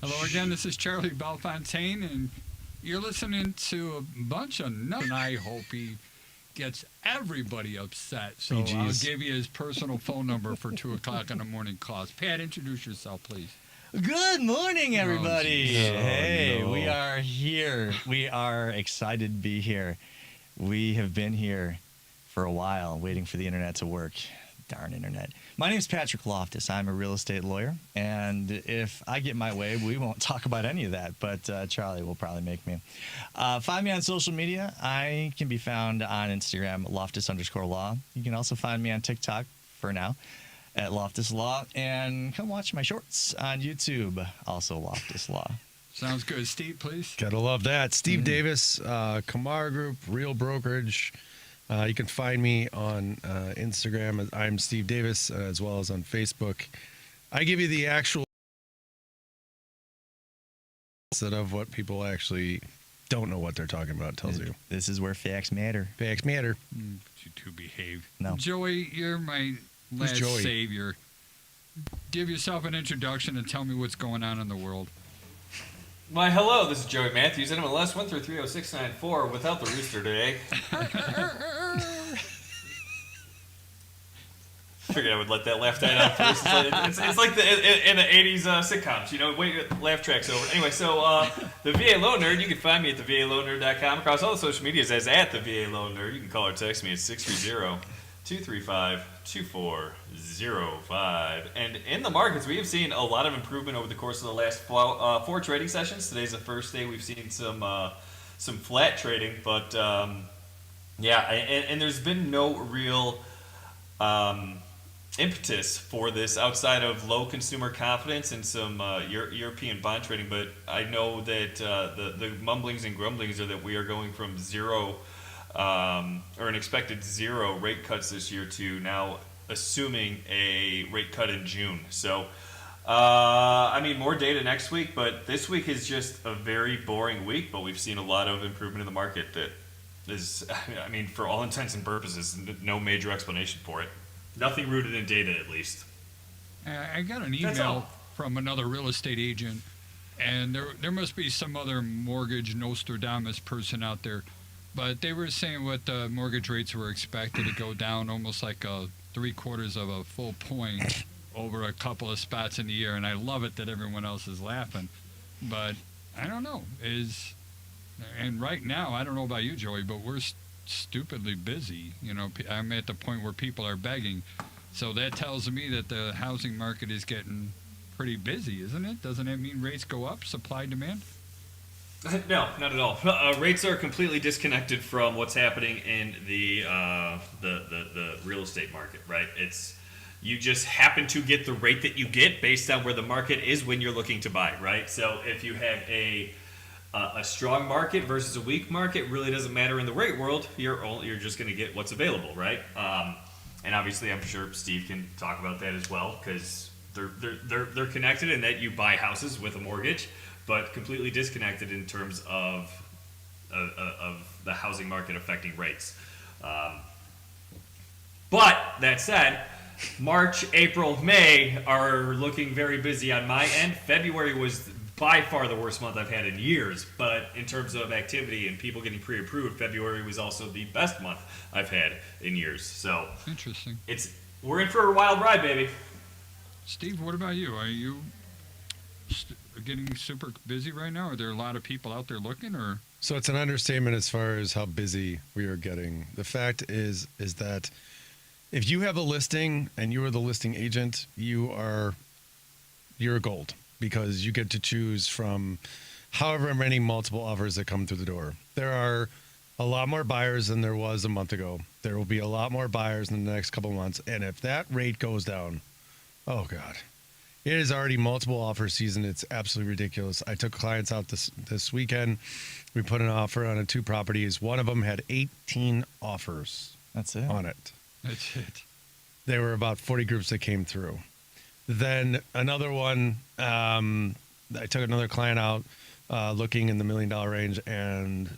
Hello again, this is Charlie Bellefontaine, and you're listening to a bunch of nuts, and I hope he gets everybody upset. So I'll give you his personal phone number for 2 o'clock in the morning calls. Pat, introduce yourself, please. Good morning, everybody. No. We are here. We are excited to be here. We have been here for a while, waiting for the internet to work. Darn internet. My name is Patrick Loftus. I'm a real estate lawyer, and if I get my way, we won't talk about any of that, but Charlie will probably make me. Find me on social media. I can be found on Instagram, Loftus_law. You can also find me on TikTok, for now, at Loftus Law, and come watch my shorts on YouTube, also Loftus Law. Sounds good. Steve, please. Gotta love that. Steve Davis, Kamar Group, Real Brokerage. You can find me on Instagram. I'm Steve Davis, as well as on Facebook. I give you the actual instead of what people actually don't know what they're talking about. Tells you. This is where facts matter. Facts matter. You two behave. No. Joey, you're my last Joey? savior. Give yourself an introduction and tell me what's going on in the world. Why, hello, this is Joey Mathews, NMLS 1330694, without the rooster today. Figured I would let that laugh die out first. It's like in the 80s sitcoms, you know, wait, laugh track's over. Anyway, so the VA Loan Nerd, you can find me at thevaloannerd.com, across all the social medias as at the VA Loan Nerd. You can call or text me at 630-235-2405. And in the markets, we have seen a lot of improvement over the course of the last 4 trading sessions. Today's the first day we've seen some flat trading, but yeah, and there's been no real impetus for this outside of low consumer confidence and some European bond trading. But I know that the mumblings and grumblings are that we are going from zero or an expected 0 rate cuts this year to now assuming a rate cut in June. So, I mean, more data next week, but this week is just a very boring week, but we've seen a lot of improvement in the market that is, I mean, for all intents and purposes, no major explanation for it. Nothing rooted in data, at least. I got an That's email all. from another real estate agent, and there must be some other mortgage Nostradamus person out there, but they were saying what the mortgage rates were expected to go down almost like 3/4 of a full point over a couple of spots in the year, and I love it that everyone else is laughing, but I don't know. And right now, I don't know about you, Joey, but we're stupidly busy. You know, I'm at the point where people are begging. So that tells me that the housing market is getting pretty busy, isn't it? Doesn't that mean rates go up, supply, demand? No, not at all. Rates are completely disconnected from what's happening in the real estate market, right? It's you just happen to get the rate that you get based on where the market is when you're looking to buy, right? So if you have a strong market versus a weak market, really doesn't matter in the rate world. You're just going to get what's available, right? And obviously, I'm sure Steve can talk about that as well, because they're connected in that you buy houses with a mortgage, but completely disconnected in terms of the housing market affecting rates. But that said, March, April, May are looking very busy on my end. February was by far the worst month I've had in years, but in terms of activity and people getting pre-approved, February was also the best month I've had in years. So Interesting. We're in for a wild ride, baby. Steve, what about you? Are you getting super busy right now? Are there a lot of people out there looking, or? So it's an understatement as far as how busy we are getting. The fact is that if you have a listing and you are the listing agent, you're gold, because you get to choose from however many multiple offers that come through the door. There are a lot more buyers than there was a month ago. There will be a lot more buyers in the next couple of months. And if that rate goes down, oh God, it is already multiple offer season. It's absolutely ridiculous. I took clients out this weekend. We put an offer on 2 properties. One of them had 18 offers. That's it. On it. That's it. There were about 40 groups that came through. Then another one, I took another client out looking in the $1 million range, and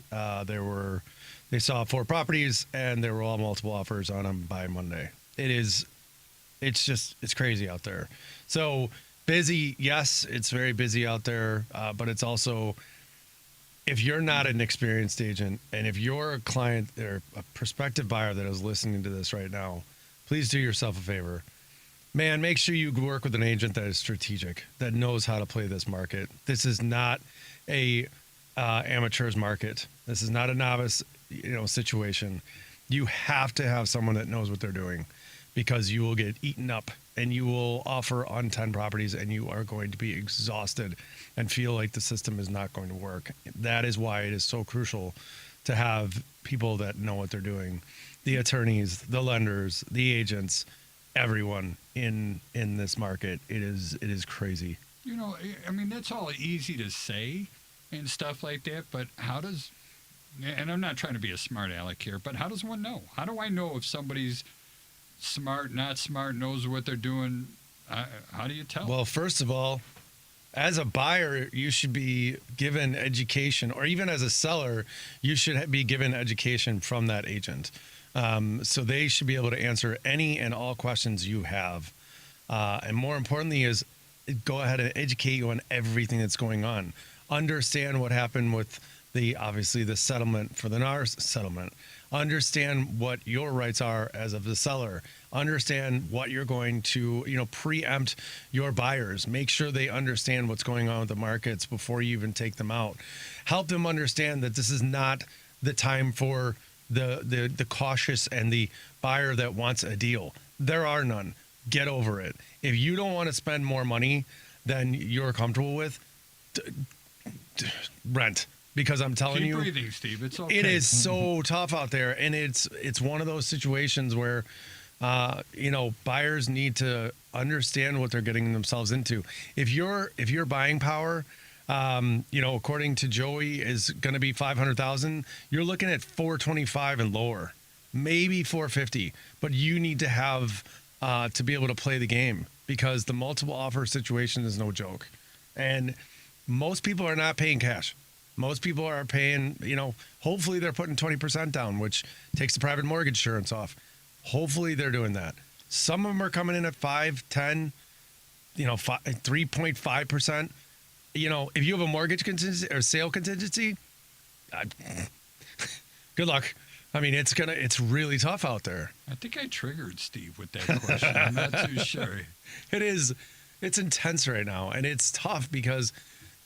they saw 4 properties, and there were all multiple offers on them by Monday. It's crazy out there. So busy. Yes, it's very busy out there, but it's also, if you're not an experienced agent and if you're a client or a prospective buyer that is listening to this right now, please do yourself a favor. Man, make sure you work with an agent that is strategic, that knows how to play this market. This is not a amateur's market. This is not a novice, situation. You have to have someone that knows what they're doing, because you will get eaten up and you will offer on 10 properties and you are going to be exhausted and feel like the system is not going to work. That is why it is so crucial to have people that know what they're doing. The attorneys, the lenders, the agents, everyone in this market. It is crazy. I mean, that's all easy to say and stuff like that, but how does, and I'm not trying to be a smart aleck here, but how does one know? How do I know if somebody's smart, not smart, knows what they're doing? How do you tell? Well, first of all, as a buyer, you should be given education, or even as a seller, you should be given education from that agent. So they should be able to answer any and all questions you have. And more importantly is go ahead and educate you on everything that's going on. Understand what happened with obviously the settlement for the NAR settlement. Understand what your rights are as of the seller. Understand what you're going to, preempt your buyers. Make sure they understand what's going on with the markets before you even take them out. Help them understand that this is not the time for the cautious and the buyer that wants a deal. There are none. Get over it. If you don't want to spend more money than you're comfortable with, rent. Because I'm telling you, keep breathing, Steve. It's okay. It is so tough out there, and it's one of those situations where, buyers need to understand what they're getting themselves into. If your buying power, according to Joey, is going to be 500,000, you're looking at 425 and lower, maybe 450. But you need to have to be able to play the game, because the multiple offer situation is no joke, and most people are not paying cash. Most people are paying, hopefully they're putting 20% down, which takes the private mortgage insurance off. Hopefully they're doing that. Some of them are coming in at 5, 10, 3.5%. If you have a mortgage contingency or sale contingency, good luck. I mean, it's really tough out there. I think I triggered Steve with that question. I'm not too sure. It's intense right now, and it's tough because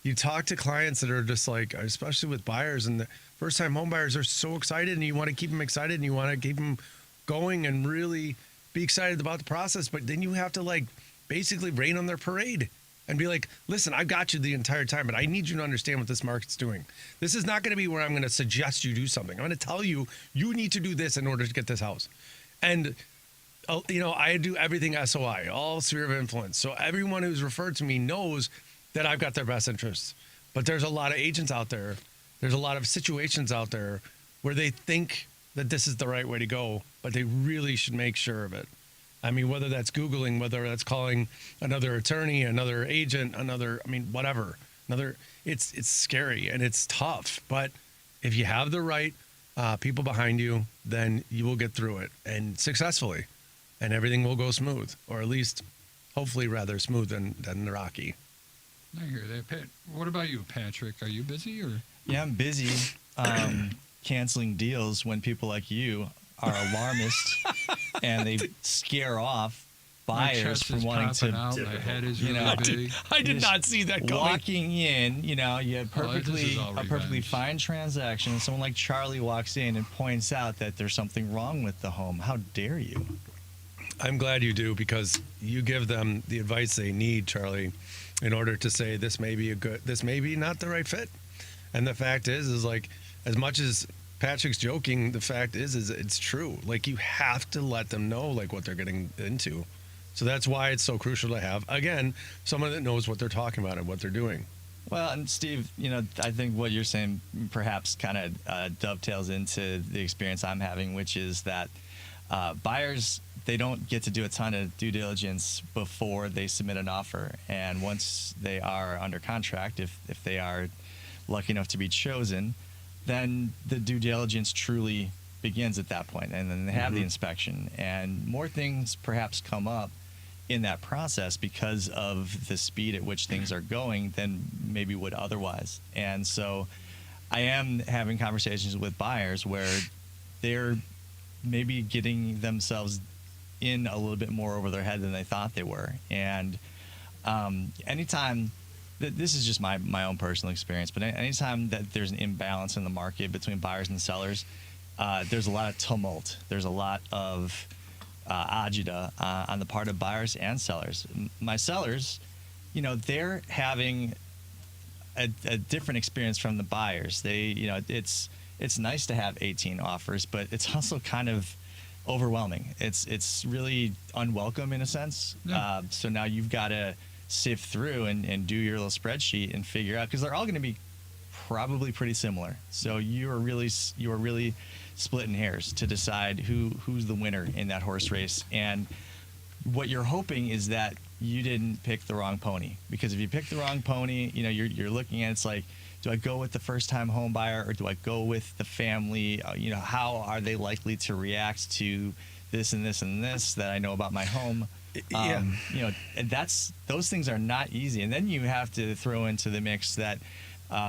you talk to clients that are just like, especially with buyers, and the first-time home buyers are so excited, and you want to keep them excited, and you want to keep them going and really be excited about the process. But then you have to basically rain on their parade and be like, listen, I've got you the entire time, but I need you to understand what this market's doing. This is not going to be where I'm going to suggest you do something. I'm going to tell you, you need to do this in order to get this house. And I do everything SOI, all sphere of influence. So everyone who's referred to me knows that I've got their best interests. But there's a lot of agents out there. There's a lot of situations out there where they think that this is the right way to go, but they really should make sure of it. I mean, whether that's Googling, whether that's calling another attorney, another agent, whatever. It's scary and it's tough. But if you have the right people behind you, then you will get through it, and successfully, and everything will go smooth, or at least hopefully rather smooth than rocky. I hear that. Pat, what about you, Patrick? Are you busy or? Yeah, I'm busy canceling deals when people like you are alarmist and they scare off My buyers chest from is wanting popping to. out. My head is you really know, big. I did not see that coming. Walking in, you have this is all a perfectly revenge. fine transaction, and someone like Charlie walks in and points out that there's something wrong with the home. How dare you? I'm glad you do, because you give them the advice they need, Charlie, in order to say this may be not the right fit. And the fact is like, as much as Patrick's joking, the fact is it's true. Like, you have to let them know what they're getting into. So that's why it's so crucial to have, again, someone that knows what they're talking about and what they're doing. Well, and Steve, I think what you're saying perhaps kind of dovetails into the experience I'm having, which is that buyers, they don't get to do a ton of due diligence before they submit an offer. And once they are under contract, if they are lucky enough to be chosen, then the due diligence truly begins at that point. And then they have the inspection, and more things perhaps come up in that process because of the speed at which things are going than maybe would otherwise. And so I am having conversations with buyers where they're maybe getting themselves in a little bit more over their head than they thought they were. And anytime, this is just my own personal experience, but anytime that there's an imbalance in the market between buyers and sellers, there's a lot of tumult. There's a lot of agita on the part of buyers and sellers. My sellers, they're having a different experience from the buyers. They, it's nice to have 18 offers, but it's also kind of overwhelming. It's really unwelcome in a sense. Yeah. So now you've got to sift through and do your little spreadsheet and figure out, because they're all going to be probably pretty similar. So you are really splitting hairs to decide who's the winner in that horse race. And what you're hoping is that you didn't pick the wrong pony, because if you pick the wrong pony, you're looking at, it's like, do I go with the first time home buyer or do I go with the family? How are they likely to react to this and this and this that I know about my home? Yeah. And those things are not easy. And then you have to throw into the mix that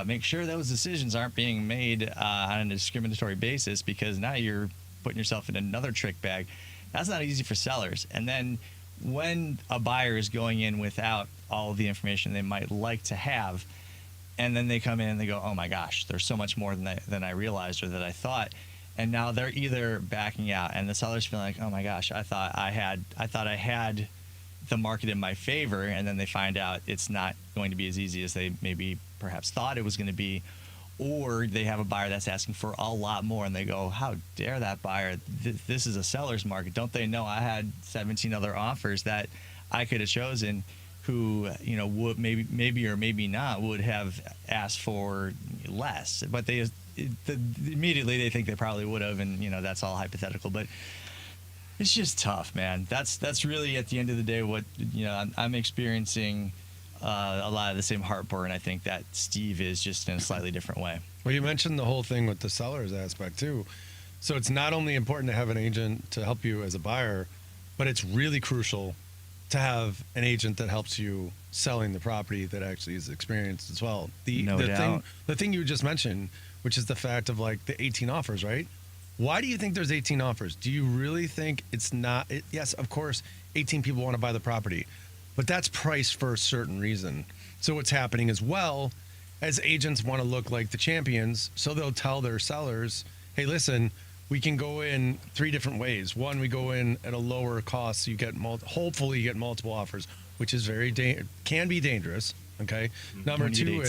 make sure those decisions aren't being made on a discriminatory basis, because now you're putting yourself in another trick bag. That's not easy for sellers. And then when a buyer is going in without all of the information they might like to have, and then they come in and they go, oh my gosh, there's so much more than I realized or that I thought. And now they're either backing out, and the seller's feeling like, oh my gosh, I thought I had the market in my favor, and then they find out it's not going to be as easy as they maybe perhaps thought it was going to be. Or they have a buyer that's asking for a lot more, and they go, how dare that buyer? This is a seller's market. Don't they know I had 17 other offers that I could have chosen, who would maybe or maybe not would have asked for less, but immediately they think they probably would have, and that's all hypothetical. But it's just tough, man. That's really, at the end of the day, what I'm experiencing a lot of the same heartburn. I think that Steve is, just in a slightly different way. Well, you mentioned the whole thing with the seller's aspect too. So it's not only important to have an agent to help you as a buyer, but it's really crucial to have an agent that helps you selling the property that actually is experienced as well. No doubt. The thing you just mentioned, which is the fact of like the 18 offers, right? Why do you think there's 18 offers? Do you really think it's not? Yes, of course, 18 people want to buy the property, but that's priced for a certain reason. So what's happening as well, as agents want to look like the champions, so they'll tell their sellers, hey, listen, we can go in 3 different ways. One, we go in at a lower cost, so you get hopefully you get multiple offers, which is can be dangerous. Okay. Number two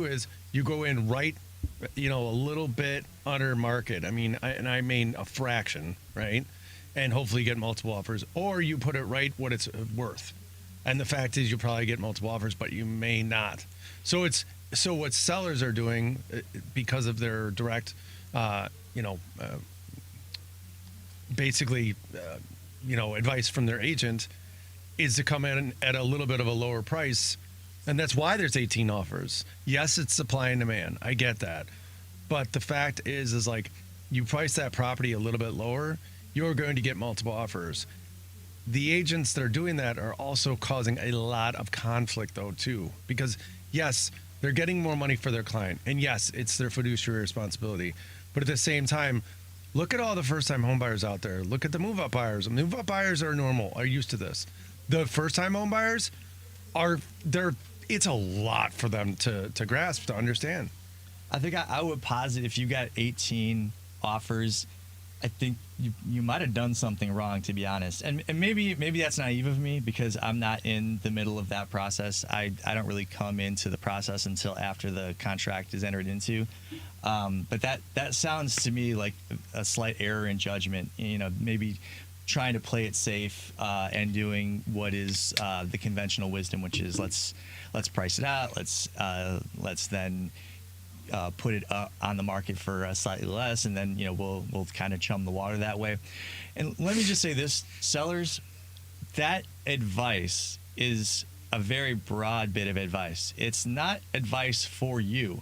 is you go in right, a little bit under market. I mean a fraction, right? And hopefully get multiple offers, or you put it right what it's worth. And the fact is, you probably get multiple offers, but you may not. So what sellers are doing, because of their direct, basically, advice from their agent, is to come in at a little bit of a lower price. And that's why there's 18 offers. Yes, it's supply and demand. I get that. But the fact is like, you price that property a little bit lower, you're going to get multiple offers. The agents that are doing that are also causing a lot of conflict, though, too. Because, yes, they're getting more money for their client. And, yes, it's their fiduciary responsibility. But at the same time, look at all the first-time home buyers out there. Look at the move-up buyers. Move-up buyers are normal, are used to this. The first-time home buyers it's a lot for them to grasp, to understand. I think I would posit, if you got 18 offers, I think you might have done something wrong, to be honest. And maybe that's naive of me, because I'm not in the middle of that process. I don't really come into the process until after the contract is entered into. But that sounds to me like a slight error in judgment. Maybe trying to play it safe and doing what is the conventional wisdom, which is let's price it out. Let's then put it on the market for slightly less, and then we'll kind of chum the water that way. And let me just say this, sellers, that advice is a very broad bit of advice. It's not advice for you.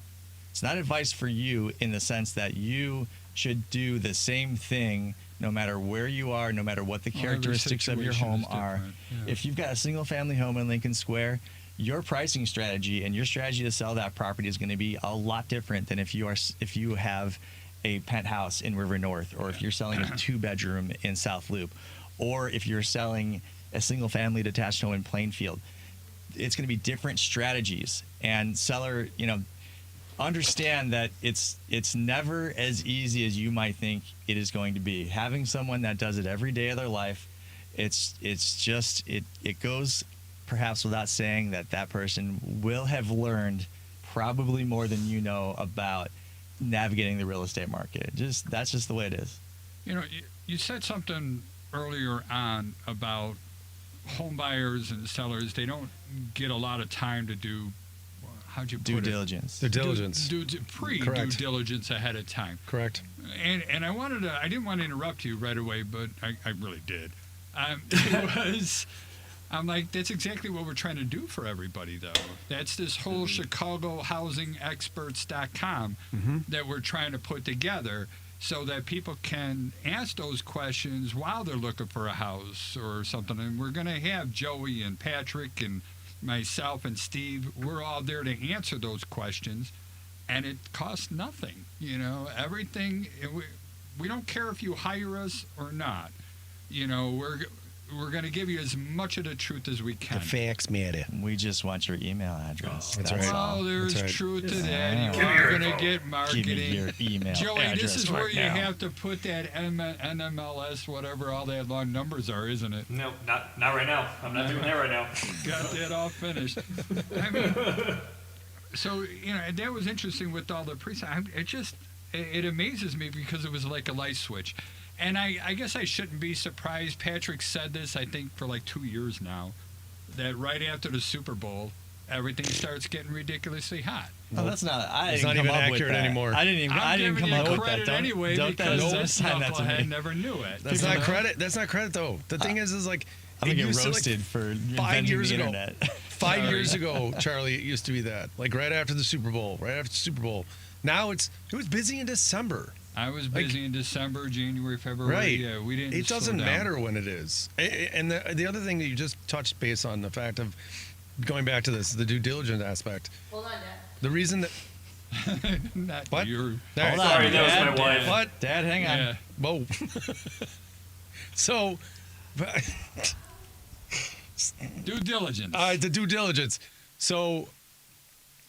It's not advice for you in the sense that you should do the same thing no matter where you are, no matter what the Well, every characteristics of your situation home is are. different, yeah. If you've got a single family home in Lincoln Square, your pricing strategy and your strategy to sell that property is going to be a lot different than if you have a penthouse in River North, or if you're selling a 2-bedroom in South Loop, or if you're selling a single family detached home in Plainfield. It's going to be different strategies, and seller, understand that it's never as easy as you might think it is going to be. Having someone that does it every day of their life, it goes perhaps without saying that person will have learned probably more than you know about navigating the real estate market. That's just the way it is. You said something earlier on about home buyers and sellers. They don't get a lot of time to do, how'd you put Due it? diligence. Due diligence. Due due Correct. diligence ahead of time. Correct. And I didn't want to interrupt you right away, but I really did. I'm like, that's exactly what we're trying to do for everybody, though. That's this whole ChicagoHousingExperts.com that we're trying to put together so that people can ask those questions while they're looking for a house or something. And we're going to have Joey and Patrick and myself and Steve. We're all there to answer those questions, and it costs nothing. Everything. We don't care if you hire us or not. We're going to give you as much of the truth as we can. The facts matter. We just want your email address. That's That's right. all. Well, there's That's right. truth to that. Yeah. You are going to get Give me marketing. your email Joey, address this is right where you now. have to put that NMLS, whatever all that long numbers are, isn't it? No, not right now. I'm not doing that right now. Got that all finished. So, that was interesting with all the presales. It amazes me because it was like a light switch. And I guess I shouldn't be surprised. Patrick said this, I think, for like 2 years now, that right after the Super Bowl, everything starts getting ridiculously hot. Oh, that's not. It's not even accurate anymore. I didn't I'm come giving up you with that. credit Don't, anyway don't because don't this assign that to knucklehead me. never knew it. That's not credit. That's not credit, though. The thing is like I'm it gonna get used to, roasted for 5 inventing years the ago. internet. 5 years ago, Charlie, it used to be that. Like right after the Super Bowl. Now it was busy in December. I was busy in December, January, February. Right. Yeah, we didn't. It doesn't slow down. matter when it is. And the other thing that you just touched base on, the fact of going back to this, the due diligence aspect. Hold on, Dad. The reason that Not What? your. All right. Hold on, Sorry, that was Dad, my wife. What? Dad, hang on. Yeah. Whoa. So, Due diligence. the due diligence. So,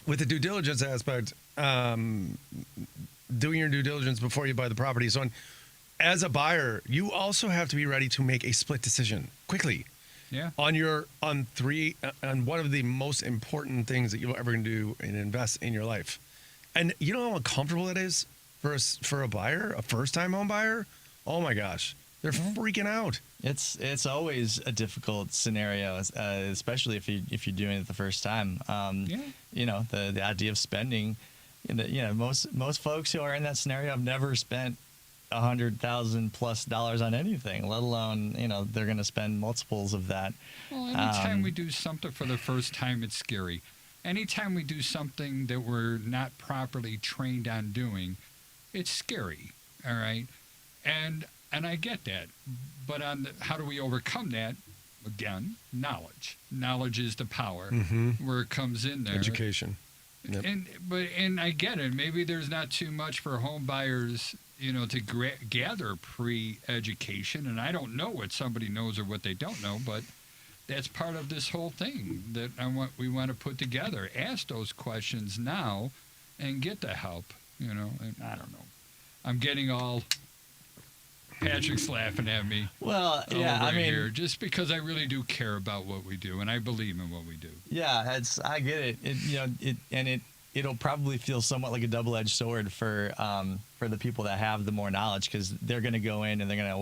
with the due diligence aspect, doing your due diligence before you buy the property. So, as a buyer, you also have to be ready to make a split decision quickly Yeah. on one of the most important things that you'll ever do and invest in your life. And you know how uncomfortable it is for a buyer, a first-time home buyer? Oh my gosh, they're freaking out. It's always a difficult scenario, especially if you're doing it the first time. Yeah. The idea of spending. Most folks who are in that scenario have never spent $100,000+ on anything, let alone they're going to spend multiples of that. Well, anytime we do something for the first time, it's scary. Anytime we do something that we're not properly trained on doing, it's scary. All right, and I get that, but how do we overcome that? Again, knowledge. Knowledge is the power. Where it comes in there. Education. Yep. And I get it. Maybe there's not too much for home buyers, to gather pre-education, and I don't know what somebody knows or what they don't know, but that's part of this whole thing that we want to put together. Ask those questions now, and get the help. And I don't know. I'm getting all. Patrick's laughing at me. Well, yeah, over here, just because I really do care about what we do, and I believe in what we do. Yeah, I get it. It'll probably feel somewhat like a double-edged sword for the people that have the more knowledge, because they're going to go in and they're going to,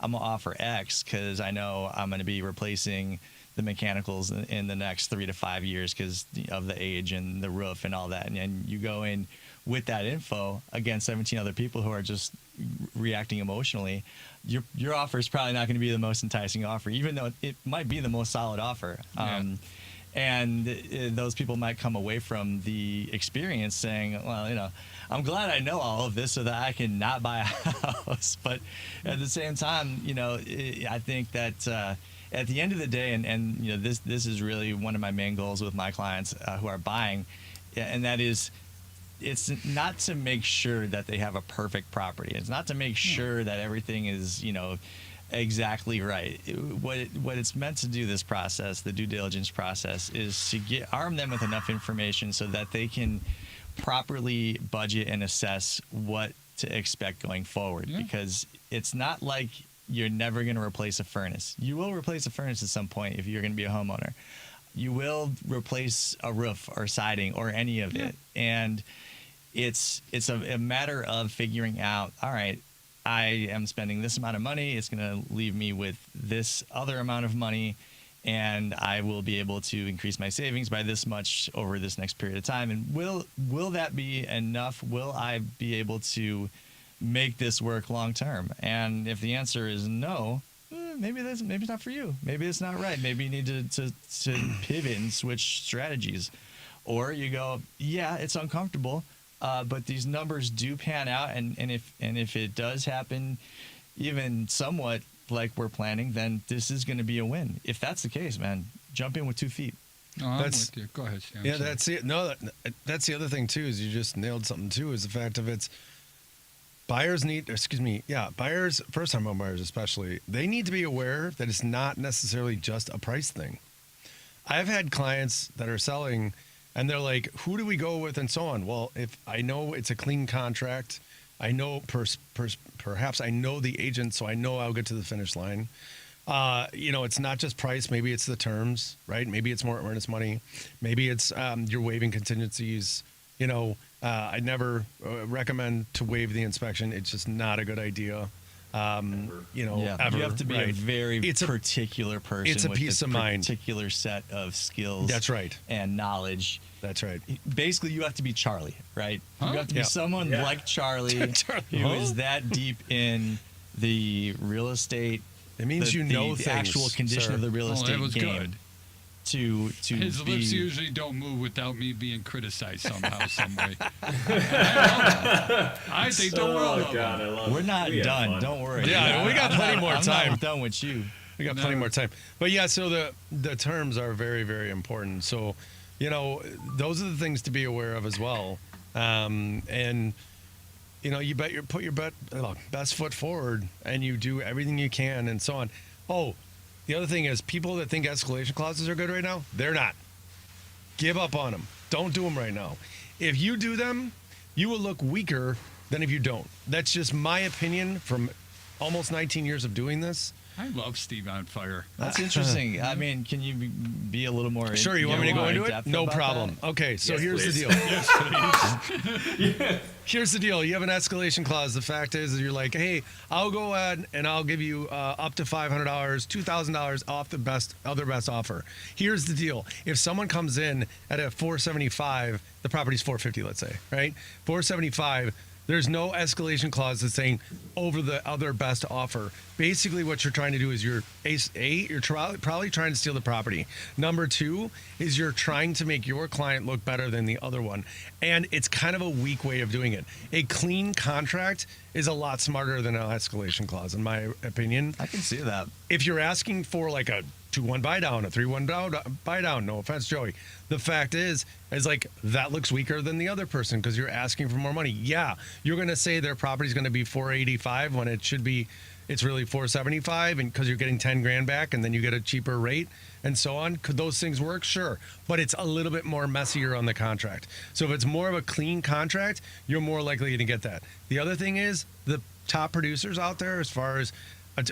I'm going to offer X because I know I'm going to be replacing the mechanicals in the next 3 to 5 years because of the age and the roof and all that. And you go in with that info against 17 other people who are just reacting emotionally. Your offer is probably not going to be the most enticing offer, even though it might be the most solid offer. Yeah. And those people might come away from the experience saying, well, I'm glad I know all of this so that I can not buy a house. But at the same time, I think that at the end of the day, and this is really one of my main goals with my clients who are buying, and that is, it's not to make sure that they have a perfect property. It's not to make sure that everything is, exactly right. What it's meant to do, this process, the due diligence process, is to arm them with enough information so that they can properly budget and assess what to expect going forward. Yeah. Because it's not like you're never going to replace a furnace. You will replace a furnace at some point if you're going to be a homeowner. You will replace a roof or siding or any of it. And it's a matter of figuring out, all right, I am spending this amount of money. It's going to leave me with this other amount of money, and I will be able to increase my savings by this much over this next period of time. And will that be enough? Will I be able to make this work long term? And if the answer is no, maybe it's not for you. Maybe it's not right. Maybe you need to pivot and switch strategies. Or you go, yeah, it's uncomfortable, but these numbers do pan out, and if it does happen, even somewhat like we're planning, then this is going to be a win. If that's the case, man, jump in with 2 feet. No, I'm with you. Go ahead, Stan. Yeah, that's it. No, that's the other thing too. Is you just nailed something too. Is the fact of buyers, first-time home buyers especially, they need to be aware that it's not necessarily just a price thing. I've had clients that are selling, and they're like, who do we go with and so on? Well, if I know it's a clean contract, I know perhaps I know the agent, so I know I'll get to the finish line. It's not just price. Maybe it's the terms, right? Maybe it's more earnest money. Maybe it's you're waiving contingencies. I never recommend to waive the inspection. It's just not a good idea. Ever. You have to be a very particular person. It's a with peace a of mind. Particular set of skills. That's right. And knowledge. That's right. Basically, you have to be Charlie, right? Huh? You have to be someone like Charlie, who is that deep in the real estate. It means the actual condition of the real estate that was game. Good. To His lips usually don't move without me being criticized somehow, some way. I think the world of God, I him. love We're not done. Don't worry. Yeah, we got plenty more time. I'm not done with you. We got plenty more time. But yeah, so the terms are very, very important. So, those are the things to be aware of as well. And you put your best foot forward, and you do everything you can, and so on. Oh, the other thing is, people that think escalation clauses are good right now, they're not. Give up on them. Don't do them right now. If you do them, you will look weaker than if you don't. That's just my opinion from almost 19 years of doing this. I love Steve on Fire. That's interesting. I mean, can you be a little more? Sure, you want me to go into it? No problem. That? Okay, so Yes, here's please. the deal. Yes, please. Here's the deal. You have an escalation clause. The fact is you're like, hey, I'll go ahead and I'll give you up to $500, $2,000 off the other best offer. Here's the deal. If someone comes in at a $475, the property's $450, let's say, right? $475. There's no escalation clause that's saying over the other best offer. Basically, what you're trying to do is you're probably trying to steal the property. Number two is you're trying to make your client look better than the other one. And it's kind of a weak way of doing it. A clean contract is a lot smarter than an escalation clause, in my opinion. I can see that. If you're asking for like a 2-1 buy down, a 3-1 buy down, no offense, Joey. The fact is like that looks weaker than the other person because you're asking for more money. Yeah, you're going to say their property's going to be $485 when it's really $475, and because you're getting 10 grand back and then you get a cheaper rate and so on. Could those things work? Sure, but it's a little bit more messier on the contract. So if it's more of a clean contract, you're more likely to get that. The other thing is the top producers out there, as far as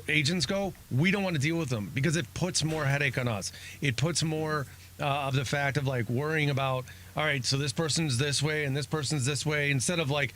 agents go, we don't want to deal with them because it puts more headache on us. It puts more of the fact of like worrying about, all right, so this person's this way and this person's this way, instead of like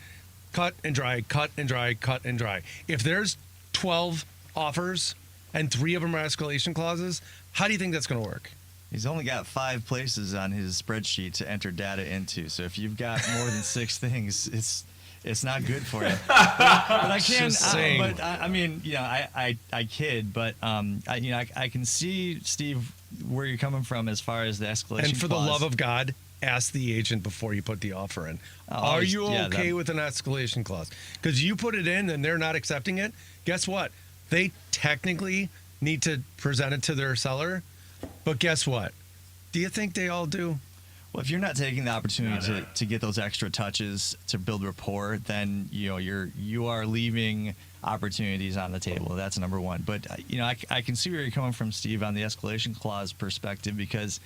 cut and dry, cut and dry, cut and dry. If there's 12 offers and 3 of them are escalation clauses, how do you think that's going to work? He's only got 5 places on his spreadsheet to enter data into. So if you've got more than 6 things, It's not good for you. But I can. Just saying. But I mean, I kid, but I can see, Steve, where you're coming from as far as the escalation. And for the clause. love of God, ask the agent before you put the offer in. Oh, Are always- you yeah, okay that- with an escalation clause? Because you put it in and they're not accepting it. Guess what? They technically need to present it to their seller. But guess what? Do you think they all do? Well, if you're not taking the opportunity No. to get those extra touches to build rapport, then you are leaving opportunities on the table. That's number one. But I can see where you're coming from, Steve, on the escalation clause perspective, because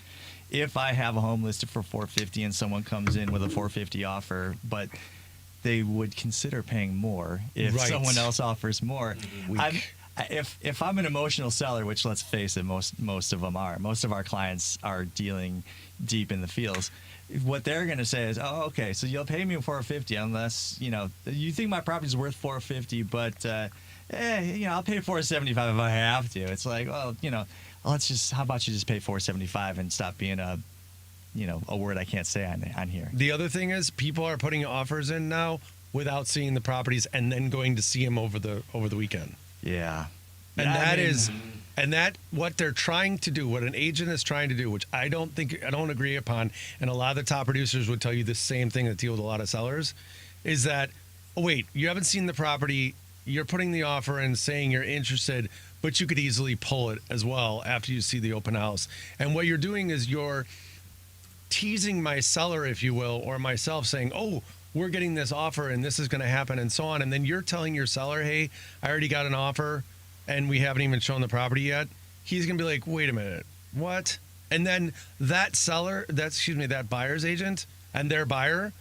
if I have a home listed for $450 and someone comes in with a $450 offer, but they would consider paying more if Right. someone else offers more. Weak. If I'm an emotional seller, which let's face it, most of them are. Most of our clients are dealing deep in the fields. What they're going to say is, "Oh, okay, so you'll pay me $450 unless you think my property's worth $450, but I'll pay $475 if I have to." It's like, well, how about you just pay $475 and stop being a word I can't say on here. The other thing is people are putting offers in now without seeing the properties and then going to see them over the weekend. Yeah. And Yeah, I mean, that what they're trying to do, what an agent is trying to do, which I don't agree upon, and a lot of the top producers would tell you the same thing that deal with a lot of sellers, is that, oh wait, you haven't seen the property, you're putting the offer in saying you're interested, but you could easily pull it as well after you see the open house. And what you're doing is you're teasing my seller, if you will, or myself, saying, oh, we're getting this offer and this is going to happen and so on. And then you're telling your seller, hey, I already got an offer and we haven't even shown the property yet. He's going to be like, wait a minute, what? And then that seller, that buyer's agent and their buyer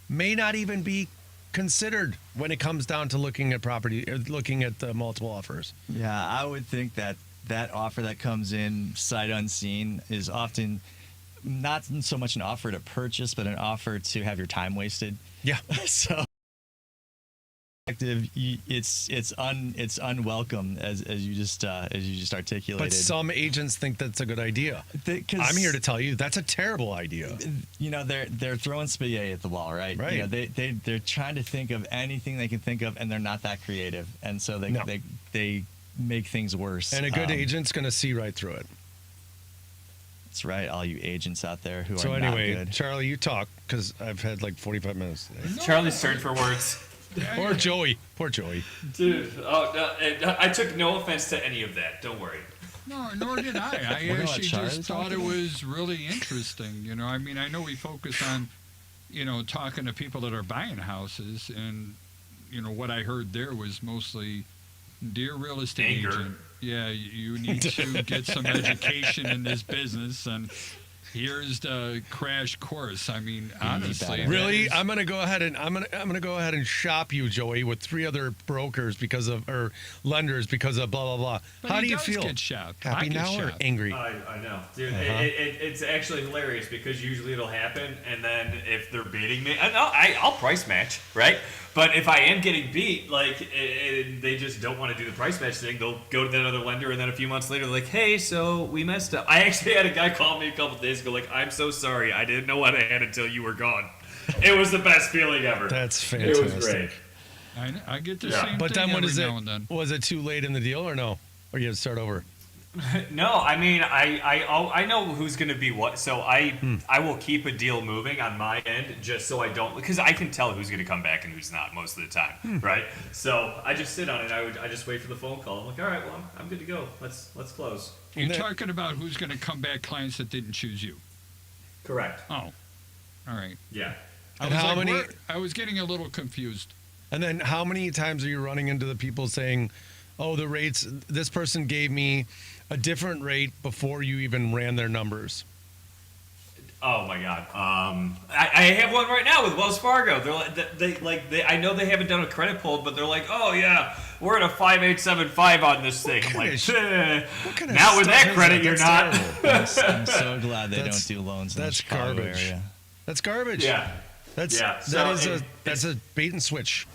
may not even be considered when it comes down to looking at property, looking at the multiple offers. Yeah, I would think that offer that comes in sight unseen is often not so much an offer to purchase, but an offer to have your time wasted. Yeah. So it's unwelcome as you just articulated. But some agents think that's a good idea. I'm here to tell you that's a terrible idea. They're throwing spaghetti at the wall, right? Right. They're trying to think of anything they can think of, and they're not that creative, and so they make things worse. And a good agent's going to see right through it. That's right, all you agents out there who So are anyway, not good. Charlie, you talk because I've had like 45 minutes today. Charlie's turn for words. Or Joey. Poor Joey. Dude, I took no offense to any of that. Don't worry. No, nor did I. I We're gonna let actually Charlie just talk thought it about was really interesting. I mean, I know we focus on, talking to people that are buying houses, and, what I heard there was mostly, dear real estate Anger. agent, yeah, you need to get some education in this business, and here's the crash course. I mean, honestly, better. Really, that is- I'm gonna go ahead and shop you, Joey, with 3 other brokers or lenders because of blah blah blah. But How he do you does feel? get shopped. Happy I get now or shopped. angry? I know, dude. Uh-huh. It's actually hilarious because usually it'll happen, and then if they're beating me, I'll price match, right? But if I am getting beat, and they just don't want to do the price match thing, they'll go to that other lender, and then a few months later, they're like, "Hey, so we messed up." I actually had a guy call me a couple days ago, like, "I'm so sorry, I didn't know what I had until you were gone." It was the best feeling ever. That's It fantastic. was great. I get the Yeah. same But thing then, what every is it? now and then. Was it too late in the deal or no? Or you had to start over? No, I mean I know who's going to be what, so I will keep a deal moving on my end just so I don't, because I can tell who's going to come back and who's not most of the time, right? So I just sit on it. I just wait for the phone call. I'm like, all right, well I'm good to go. Let's close. You're Nick. talking about who's going to come back, clients that didn't choose you. Correct. Oh, all right. Yeah. And how many? I was getting a little confused. And then how many times are you running into the people saying, "Oh, the rates. This person gave me a different rate before you even ran their numbers." Oh my God. I have one right now with Wells Fargo. They're they I know they haven't done a credit pull, but they're like, "Oh yeah, we're at a 5.875 on this thing." I'm like, What kind of now with stuff that is credit, that? you're That's not. terrible. I'm so glad they That's- don't do loans in the that's Chicago garbage. area. That's garbage. Yeah. That So is a bait and switch.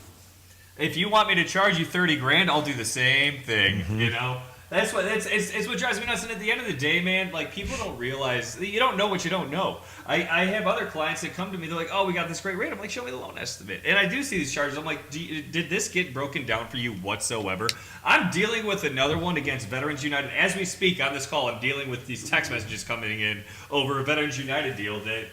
If you want me to charge you $30,000, I'll do the same thing. Mm-hmm. That's what it's what drives me nuts. And at the end of the day, man, like people don't realize you don't know what you don't know. I have other clients that come to me. They're like, "Oh, we got this great rate." I'm like, "Show me the loan estimate." And I do see these charges. I'm like, "Did this get broken down for you whatsoever?" I'm dealing with another one against Veterans United as we speak on this call. I'm dealing with these text messages coming in over a Veterans United deal that.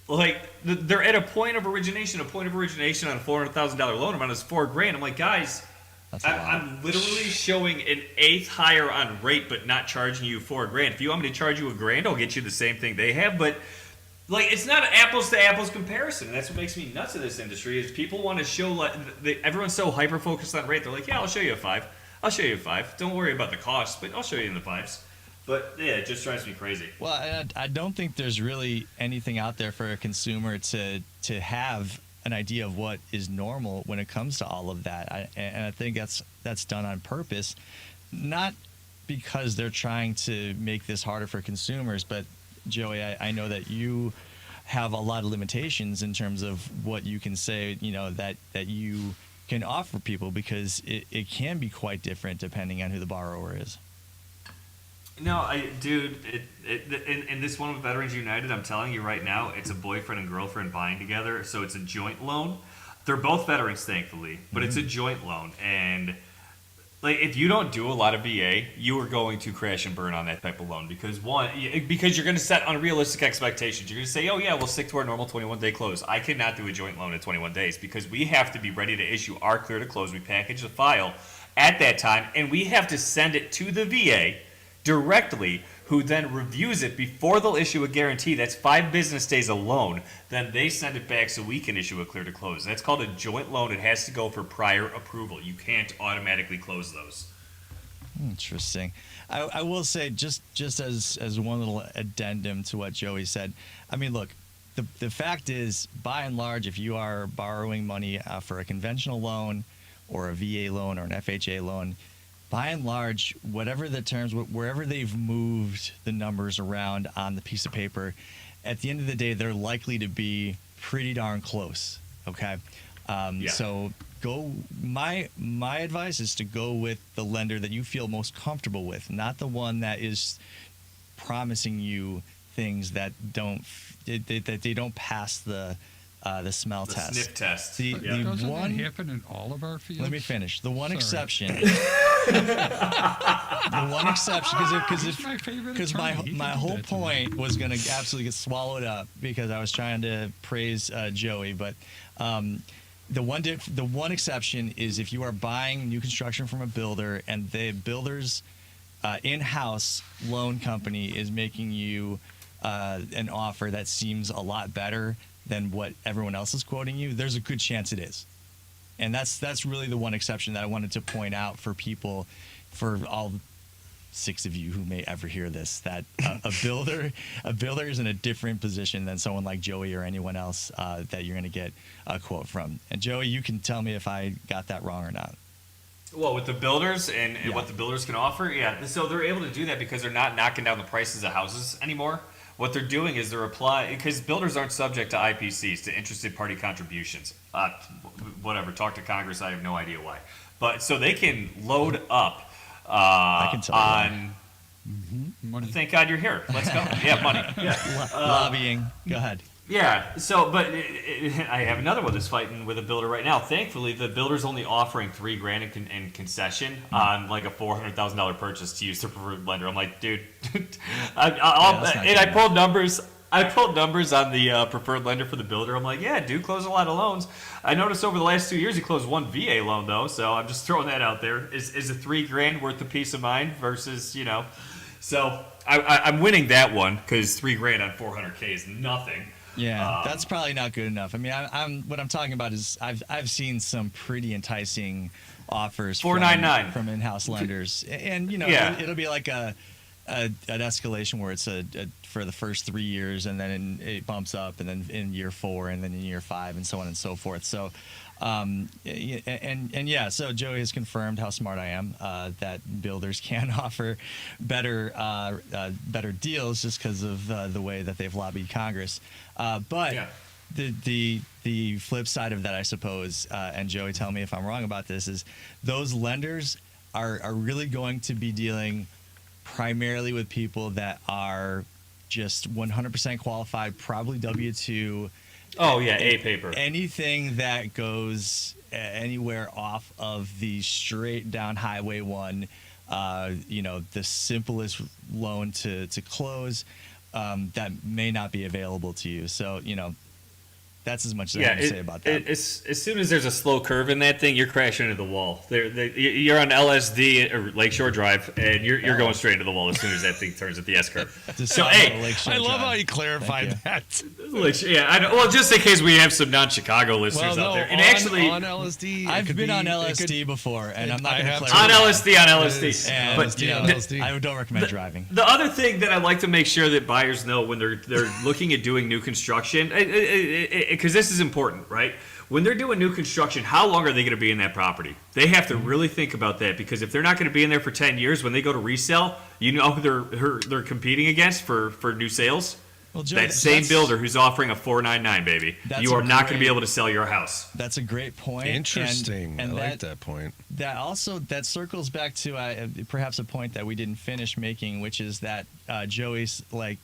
Like they're at a point of origination. A point of origination on a $400,000 loan amount is $4,000. I'm like, guys, I'm literally showing an eighth higher on rate, but not charging you $4,000. If you want me to charge you $1,000, I'll get you the same thing they have. But like, it's not an apples to apples comparison. And that's what makes me nuts in this industry. Is people want to show like everyone's so hyper focused on rate. They're like, yeah, I'll show you a 5. I'll show you a 5. Don't worry about the cost, but I'll show you in the 5s. But yeah, it just drives me crazy. Well, I don't think there's really anything out there for a consumer to have an idea of what is normal when it comes to all of that. And I think that's done on purpose, not because they're trying to make this harder for consumers. But Joey, I know that you have a lot of limitations in terms of what you can say, that you can offer people, because it can be quite different depending on who the borrower is. No, in this one with Veterans United, I'm telling you right now, it's a boyfriend and girlfriend buying together, so it's a joint loan. They're both veterans, thankfully, but it's a joint loan, and like if you don't do a lot of VA, you are going to crash and burn on that type of loan because you're going to set unrealistic expectations. You're going to say, oh yeah, we'll stick to our normal 21-day close. I cannot do a joint loan at 21 days because we have to be ready to issue our clear to close. We package the file at that time, and we have to send it to the VA directly, who then reviews it before they'll issue a guarantee. That's 5 business days alone. Then they send it back so we can issue a clear to close. That's called a joint loan. It has to go for prior approval. You can't automatically close those. Interesting. I will say, just as one little addendum to what Joey said, I mean, look, the fact is, by and large, if you are borrowing money for a conventional loan or a VA loan or an FHA loan, by and large, whatever the terms, wherever they've moved the numbers around on the piece of paper, at the end of the day, they're likely to be pretty darn close. Okay, so go. My advice is to go with the lender that you feel most comfortable with, not the one that is promising you things that they don't pass the smell test. Sniff test. Doesn't that happen in all of our fields? Let me finish. The one Sorry. exception. because my whole point was going to absolutely get swallowed up because I was trying to praise Joey, but the one exception is if you are buying new construction from a builder and the builder's in-house loan company is making you an offer that seems a lot better than what everyone else is quoting you, there's a good chance it is. And that's really the one exception that I wanted to point out for people, for all 6 of you who may ever hear this, that a builder is in a different position than someone like Joey or anyone else that you're going to get a quote from. And Joey, you can tell me if I got that wrong or not. Well, with the builders and what the builders can offer, so they're able to do that because they're not knocking down the prices of houses anymore. What they're doing is they're applying, because builders aren't subject to IPCs, to interested party contributions. Whatever, talk to Congress, I have no idea why. But so they can load up I can tell on. Money. Thank God you're here. Let's go. Yeah, money. Yeah. Lobbying. Go ahead. Yeah. So, but I have another one that's fighting with a builder right now. Thankfully, the builder's only offering $3,000 in concession on like a $400,000 purchase to use their preferred lender. I'm like, dude, I pulled numbers. I pulled numbers on the preferred lender for the builder. I'm like, yeah, dude, close a lot of loans. I noticed over the last 2 years he closed 1 VA loan though, so I'm just throwing that out there. Is a $3,000 worth of peace of mind versus So I'm winning that one because $3,000 on $400K is nothing. Yeah, that's probably not good enough. I mean, what I'm talking about is I've seen some pretty enticing offers $499 from in-house lenders, and it'll be like an escalation where it's for the first 3 years, and then it bumps up, and then in year 4, and then in year 5, and so on and so forth. So, so Joey has confirmed how smart I am, that builders can offer better deals just because of the way that they've lobbied Congress. The flip side of that, I suppose, and Joey, tell me if I'm wrong about this, is those lenders are really going to be dealing primarily with people that are just 100% qualified, probably W-2. Oh yeah, A paper. Anything that goes anywhere off of the straight down Highway 1, the simplest loan to close, that may not be available to you. So, that's as much as I have to say about that. As soon as there's a slow curve in that thing, you're crashing into the wall. You're on LSD or Lakeshore Drive, and you're going straight into the wall as soon as that thing turns at the S curve. So, hey, I love how you clarified that. I know. Well, just in case we have some non-Chicago listeners out there. And actually, on LSD, I've been on LSD before, and I'm not going to have clarify. on LSD. And, But LSD. I don't recommend driving. the other thing that I like to make sure that buyers know when they're looking at doing new construction, because this is important, right? When they're doing new construction, how long are they going to be in that property? They have to really think about that, because if they're not going to be in there for 10 years, when they go to resell, you know who they're competing against for new sales? Well, Joe, that same builder who's offering a 499, baby. You are not going to be able to sell your house. That's a great point. Interesting. And I like that point. That circles back to perhaps a point that we didn't finish making, which is that Joey's like,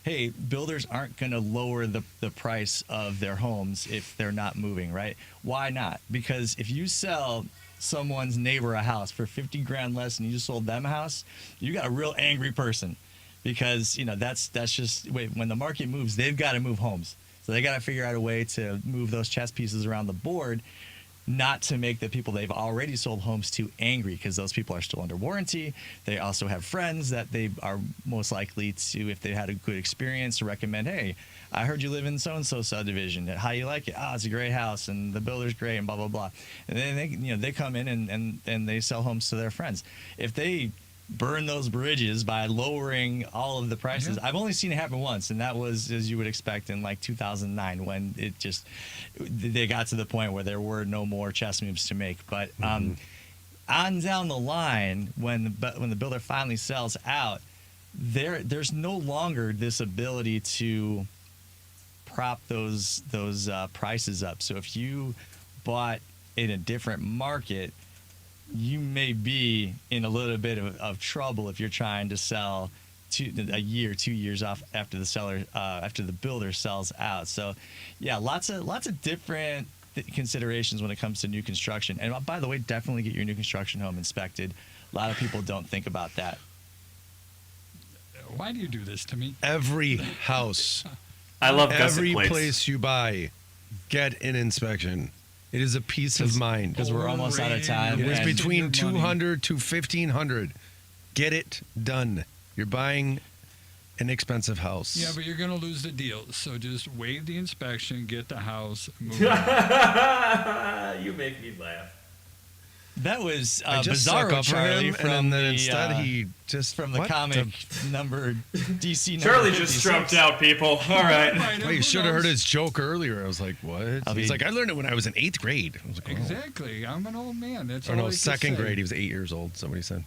hey, builders aren't going to lower the price of their homes if they're not moving, right? Why not? Because if you sell someone's neighbor a house for 50 grand less and you just sold them a house, you got a real angry person, because that's just when the market moves, they've got to move homes. So they got to figure out a way to move those chess pieces around the board, not to make the people they've already sold homes to angry, because those people are still under warranty. They also have friends that they are most likely to, if they had a good experience, to recommend, hey, I heard you live in so-and-so subdivision. How you like it? Oh, it's a great house, and the builder's great, and blah, blah, blah. And then they come in and they sell homes to their friends. If they burn those bridges by lowering all of the prices. I've only seen it happen once, and that was, as you would expect, in like 2009, when they got to the point where there were no more chess moves to make. But on down the line, when the builder finally sells out, there's no longer this ability to prop those prices up. So if you bought in a different market, you may be in a little bit of trouble if you're trying to sell a year, 2 years off after the builder sells out. So, yeah, lots of different considerations when it comes to new construction. And by the way, definitely get your new construction home inspected. A lot of people don't think about that. Why do you do this to me? Every house, I love every gusset plates. place you buy, get an inspection. It is a peace of mind. Because we're almost out of time. It is and between 200 to 1,500. Get it done. You're buying an expensive house. Yeah, but you're going to lose the deal. So just waive the inspection, get the house, move You make me laugh. That was I just stuck Bizarro up for Charlie him, from and then the, instead he just from the what comic number DC. Charlie number just 56. strumped out, people. All right. Well, you should have heard his joke earlier. I was like, what? He's like, I learned it when I was in 8th grade. I was like, oh. Exactly. I'm an old man. That's Or all no, I can 2nd say. grade. He was 8 years old. Somebody said.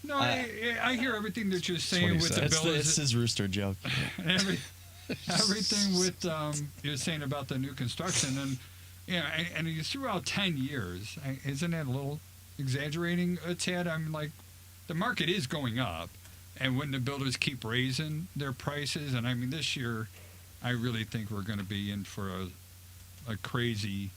No, I hear everything that you're saying what he with said. the It's builders. his rooster joke. Everything with you're saying about the new construction, and and you threw out 10 years. Isn't that a little exaggerating a tad? I'm like, the market is going up, and when the builders keep raising their prices, and I mean this year, I really think we're going to be in for a crazy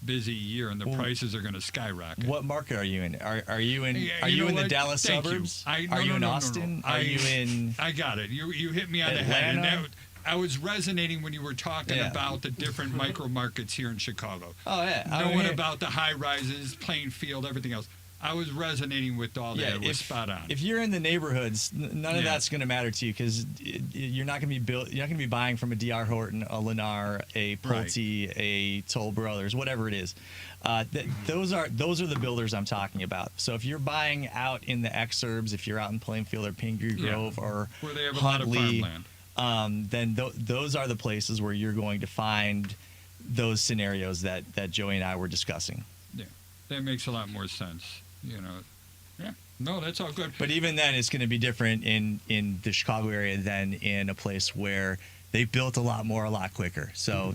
busy year, and the prices are going to skyrocket. What market are you in? Are you in? Yeah, Are you you know in the what? Dallas Thank you. suburbs? No, Are you in no, Austin? no. Are you in? I got it. You hit me on the head, and Atlanta? I was resonating when you were talking Yeah. about the different micro markets here in Chicago. Oh yeah. Knowing about the high rises, playing field, everything else. I was resonating with all that. It was spot on. If you're in the neighborhoods, none of Yeah. that's going to matter to you, because you're not going to be You're not going to be buying from a D.R. Horton, a Lennar, a Pulte, a Toll Brothers, whatever it is. Those are the builders I'm talking about. So if you're buying out in the exurbs, if you're out in Plainfield or Pingree Grove or where they have a Huntley, lot of farmland. then those are the places where you're going to find those scenarios that Joey and I were discussing. Yeah, that makes a lot more sense. Yeah. No, that's all good. But even then, it's going to be different in the Chicago area than in a place where they built a lot more, a lot quicker. So,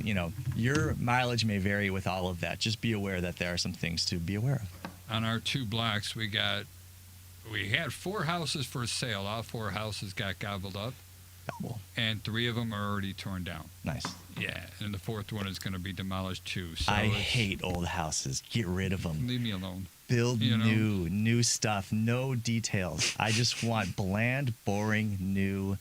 your mileage may vary with all of that. Just be aware that there are some things to be aware of. on our 2 blocks, we had 4 houses for sale. All 4 houses got gobbled up, Double. and 3 of them are already torn down. Nice. Yeah, and the 4th one is going to be demolished too. So I it's- hate old houses. Get rid of them. Leave me alone. Build You know? new stuff, no details. I just want bland, boring, new.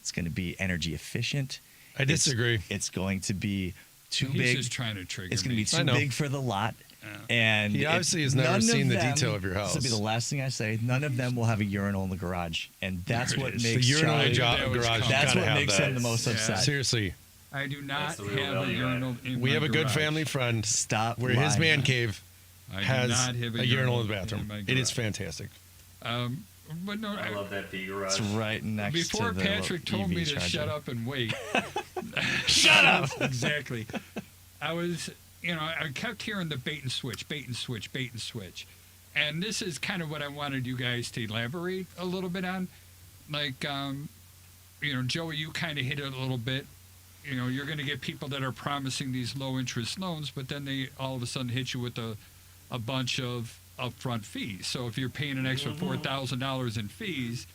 It's going to be energy efficient. I disagree. It's going to be too He's big. just trying to trigger It's going to me. be I too know. big for the lot. Yeah. And He obviously has never none seen the them- detail of your This will be house. the last thing I say. None of them will have a urinal in the garage, and that's There it what is. makes The urinal Charlie- in the That was garage. coming. That's gotta what have makes that. him the most Yeah. upset. Seriously, I do not That's the real have a value add. urinal in we my have a good garage. family friend Stop. where his lying. man cave I do has not have a urinal in the in bathroom. my It is garage. fantastic. But no, I love that pea garage. It's right next before to the Patrick told me EV to charger. shut up and wait. Shut up. Exactly. I was, I kept hearing the bait and switch, bait and switch, bait and switch. And this is kind of what I wanted you guys to elaborate a little bit on. Like, Joey, you kind of hit it a little bit. You're going to get people that are promising these low interest loans, but then they all of a sudden hit you with a bunch of upfront fees. So if you're paying an extra $4,000 in fees,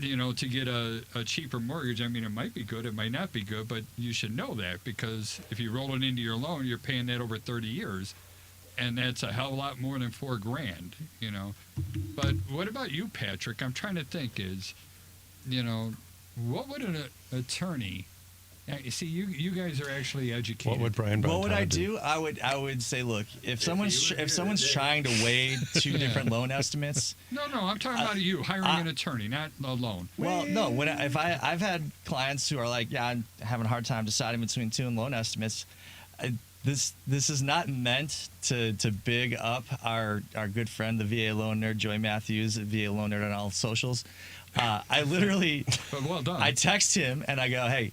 to get a cheaper mortgage, I mean, it might be good, it might not be good, but you should know that, because if you roll it into your loan, you're paying that over 30 years, and that's a hell of a lot more than $4,000, But what about you, Patrick? I'm trying to think what would an attorney, you see, you guys are actually educated. What would Brian What would I Bonton do? I would say, look, if you someone's were here today. trying to weigh 2 Yeah. different loan estimates, No, I'm talking about you hiring an attorney, not a loan. well, no. I've had clients who are like, yeah, I'm having a hard time deciding between 2 loan estimates. This is not meant to big up our good friend, the VA loan nerd, Joey Mathews, VA loan nerd on all socials. I literally, But well done. I text him and I go, hey,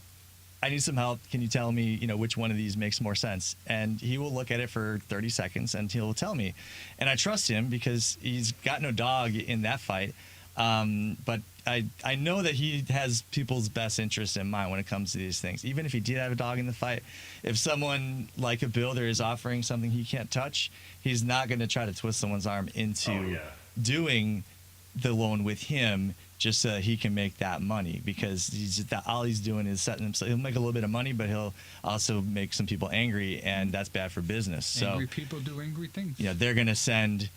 I need some help. Can you tell me, which one of these makes more sense? And he will look at it for 30 seconds and he'll tell me. And I trust him because he's got no dog in that fight. But I know that he has people's best interest in mind when it comes to these things. Even if he did have a dog in the fight, if someone like a builder is offering something he can't touch, he's not going to try to twist someone's arm into doing the loan with him just so that he can make that money, because all he's doing is setting himself. He'll make a little bit of money, but he'll also make some people angry, and that's bad for business. So Angry people do angry things. they're going to send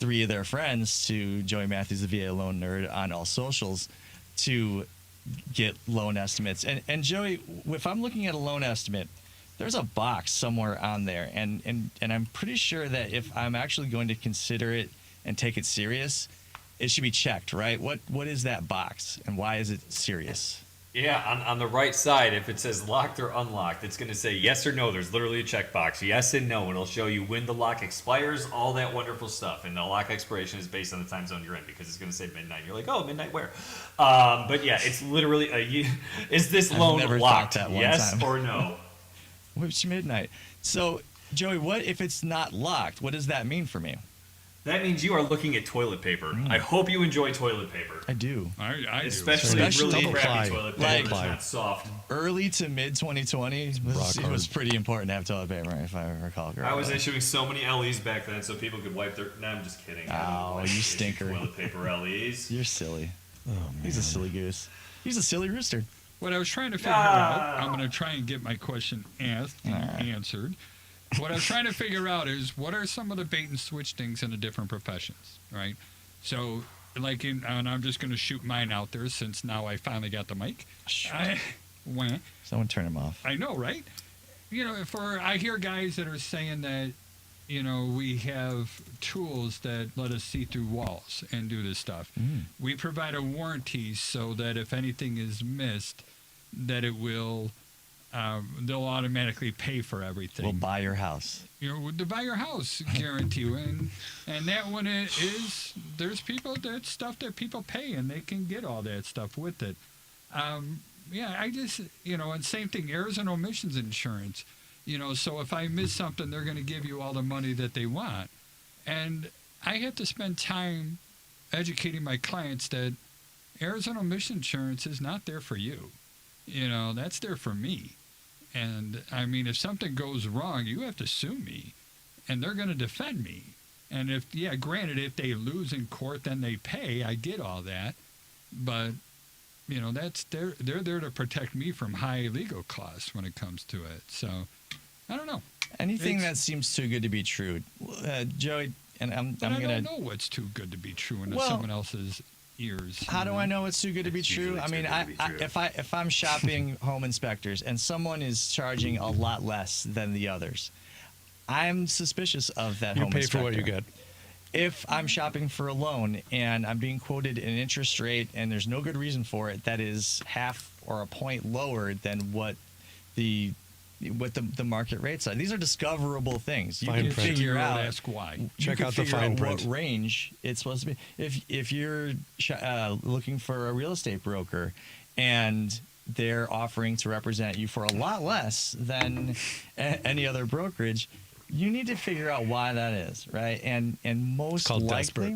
3 of their friends to Joey Mathews, the VA loan nerd, on all socials to get loan estimates. And Joey, if I'm looking at a loan estimate, there's a box somewhere on there, and I'm pretty sure that if I'm actually going to consider it and take it serious, it should be checked, right? What is that box, and why is it serious? Yeah, on the right side, if it says locked or unlocked, it's going to say yes or no. There's literally a checkbox, yes and no. It'll show you when the lock expires, all that wonderful stuff. And the lock expiration is based on the time zone you're in, because it's going to say midnight. You're like, oh, midnight where? But yeah, it's literally is this loan never thought locked? that one Yes time. or no? Which midnight? So, Joey, what if it's not locked? What does that mean for me? That means you are looking at toilet paper. I hope you enjoy toilet paper. I do. I do. Especially really double crappy ply. toilet Like- paper that's not soft. Early to mid 2020, it was hard. pretty important to have toilet paper, if I recall correctly. I was issuing so many LEs back then so people could wipe their... No, I'm just kidding. I Oh, don't you issue stinker. Toilet paper LEs. You're silly. Oh, man. He's a silly goose. He's a silly rooster. What I was trying to figure out, I'm going to try and get my question asked and answered. What I was trying to figure out is, what are some of the bait and switch things in the different professions, right? So, and I'm just going to shoot mine out there since now I finally got the mic. Someone turn him off. I know, right? I hear guys that are saying that, we have tools that let us see through walls and do this stuff. We provide a warranty so that if anything is missed, that it will, they'll automatically pay for everything. We'll buy your house. To buy your house guarantee you. And that one is, there's that's stuff that people pay, and they can get all that stuff with it. I just, and same thing, errors and omissions insurance. So if I miss something, they're going to give you all the money that they want. And I have to spend time educating my clients that errors and omission insurance is not there for you. That's there for me. And I mean, if something goes wrong, you have to sue me, and they're going to defend me. And granted, if they lose in court, then they pay. I get all that, but they're there to protect me from high legal costs when it comes to it. So I don't know. Anything that seems too good to be true, Joey. And I'm I gonna. don't know what's too good to be true in Well, someone else's ears. How do I know it's too good to be It's true? usually I too mean, good to be true. if I'm shopping home inspectors and someone is charging a lot less than the others, I'm suspicious of that You home pay inspector. for what you get. If I'm shopping for a loan and I'm being quoted an interest rate and there's no good reason for it that is half or a point lower than what the market rates are. These are discoverable things. You Fine can print. figure out. Ask why. You Check can out the figure fine out print. what range it's supposed to be. If you're looking for a real estate broker and they're offering to represent you for a lot less than any other brokerage, you need to figure out why that is, right? And most called likely, desperate.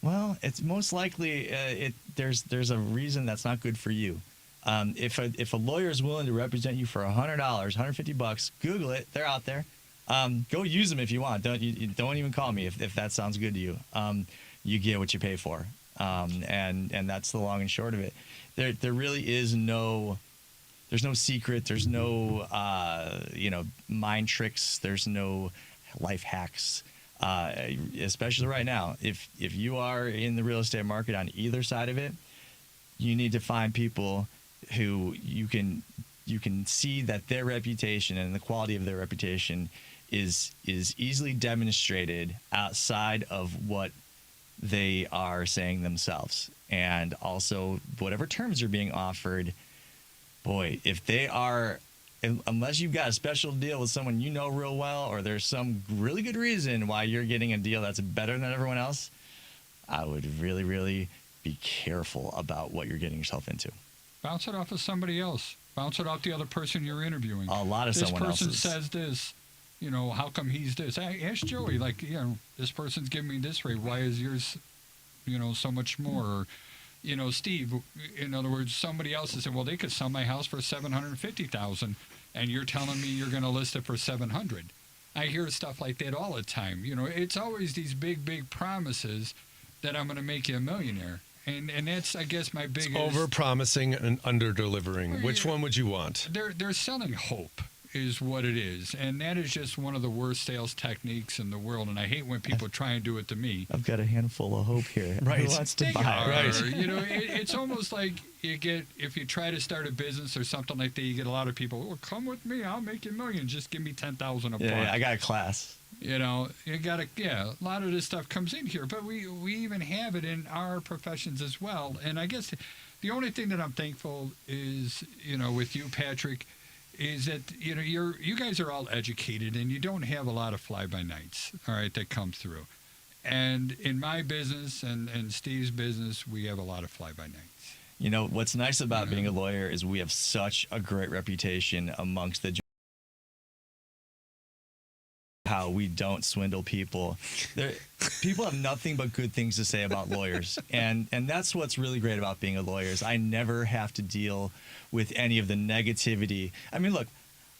well, it's most likely there's a reason that's not good for you. If a lawyer is willing to represent you for $100, $150, Google it. They're out there. Go use them if you want. Don't even call me if that sounds good to you. You get what you pay for, and that's the long and short of it. There really is no. There's no secret. There's no mind tricks. There's no life hacks. Especially right now, if you are in the real estate market on either side of it, you need to find people who you can see that their reputation and the quality of their reputation is easily demonstrated outside of what they are saying themselves, and also whatever terms are being offered. Boy, if they are, unless you've got a special deal with someone you know real well, or there's some really good reason why you're getting a deal that's better than everyone else, I would really, really be careful about what you're getting yourself into. Bounce it off of somebody else. Bounce it off the other person you're interviewing. A lot of someone This person else's. says this. How come he's this? Ask Joey, this person's giving me this rate. Why is yours, so much more? Or, Steve, in other words, somebody else is saying, well, they could sell my house for $750,000, and you're telling me you're going to list it for $700,000. I hear stuff like that all the time. It's always these big, big promises that I'm going to make you a millionaire. And that's, I guess, my biggest... Over promising and under delivering. Which one would you want? They're selling hope is what it is. And that is just one of the worst sales techniques in the world. And I hate when people try and do it to me. I've got a handful of hope here. Right. Who wants to They buy? are. Right. It's almost like if you try to start a business or something like that, you get a lot of people, well, come with me, I'll make you a million. Just give me $10,000 a month. Yeah, I got a class. You got to, a lot of this stuff comes in here, but we even have it in our professions as well. And I guess the only thing that I'm thankful is, with you, Patrick, is that, you guys are all educated and you don't have a lot of fly-by-nights, all right, that come through. And in my business and Steve's business, we have a lot of fly-by-nights. What's nice about being a lawyer is we have such a great reputation amongst the how we don't swindle people. People have nothing but good things to say about lawyers, and that's what's really great about being a lawyer is I never have to deal with any of the negativity. I mean, look,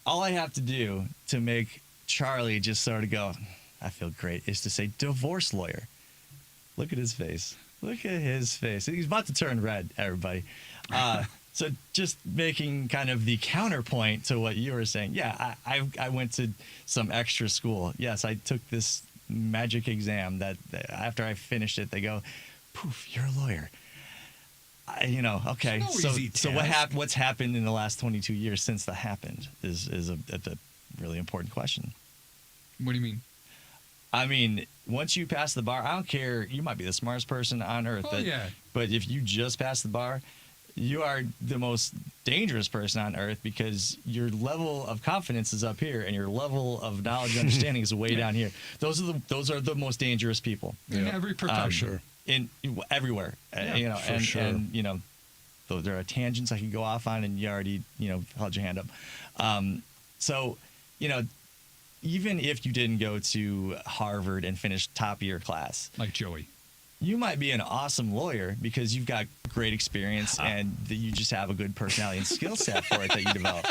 all I have to do to make Charlie just sort of go, I feel great, is to say divorce lawyer. Look at his face. Look at his face. He's about to turn red, everybody. So just making kind of the counterpoint to what you were saying. Yeah, I went to some extra school. Yes, I took this magic exam that after I finished it, they go, poof, you're a lawyer. Okay. It's no easy So task. what's happened in the last 22 years since that happened is a really important question. What do you mean? I mean, once you pass the bar, I don't care. You might be the smartest person on earth. Oh, yeah. But if you just pass the bar, you are the most dangerous person on earth because your level of confidence is up here and your level of knowledge and understanding is way down here. Those are the most dangerous people In every profession. Sure. in everywhere. for sure. And though there are tangents I could go off on, and you already held your hand up. So even if you didn't go to Harvard and finish top of your class, Like Joey. you might be an awesome lawyer because you've got great experience and you just have a good personality and skill set for it that you develop.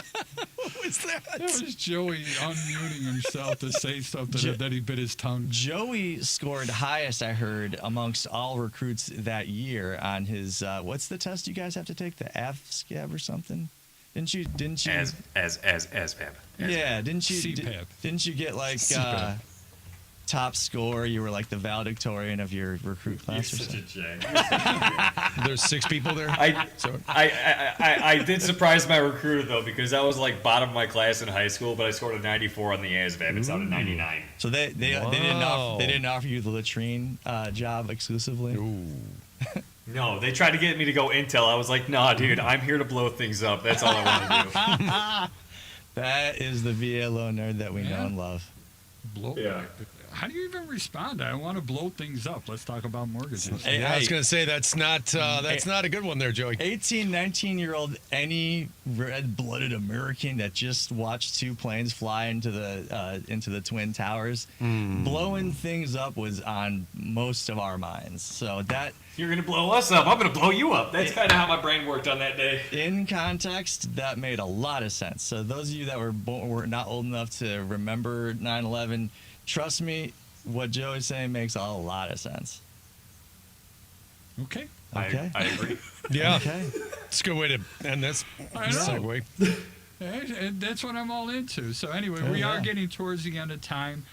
What was that? That was Joey unmuting himself to say something, and then he bit his tongue. Joey scored highest, I heard, amongst all recruits that year on his what's the test you guys have to take? The AFSCAB or something? Didn't you? As Pab. Yeah, didn't you? CPAP. Didn't you get like CPAP. top score? You were like the valedictorian of your recruit You're class or such something. a J. There's 6 people there. So I did surprise my recruiter though, because I was like bottom of my class in high school, but I scored a 94 on the ASVAB. It's out of 99. So they Wow. didn't offer you the latrine job exclusively. ooh. No, they tried to get me to go Intel. I was like, nah, dude, I'm here to blow things up. That's all I want to do. That is the VA loan nerd that we know Yeah. and love. Blow. Yeah. How do you even respond? I want to blow things up. Let's talk about mortgages. Hey, Yeah, I was hey. gonna say that's not a good one there, Joey. 18, 19-year-old, any red-blooded American that just watched 2 planes fly into the Twin Towers, blowing things up was on most of our minds. So that, You're going to blow us up. I'm going to blow you up. That's kind of how my brain worked on that day. in context, that made a lot of sense. So those of you that were not old enough to remember 9/11, trust me, what Joey's saying makes a lot of sense. Okay. Okay. I agree. Yeah, Okay. it's a good way to end this I know. segue. And that's what I'm all into. So anyway, Oh, we yeah. are getting towards the end of time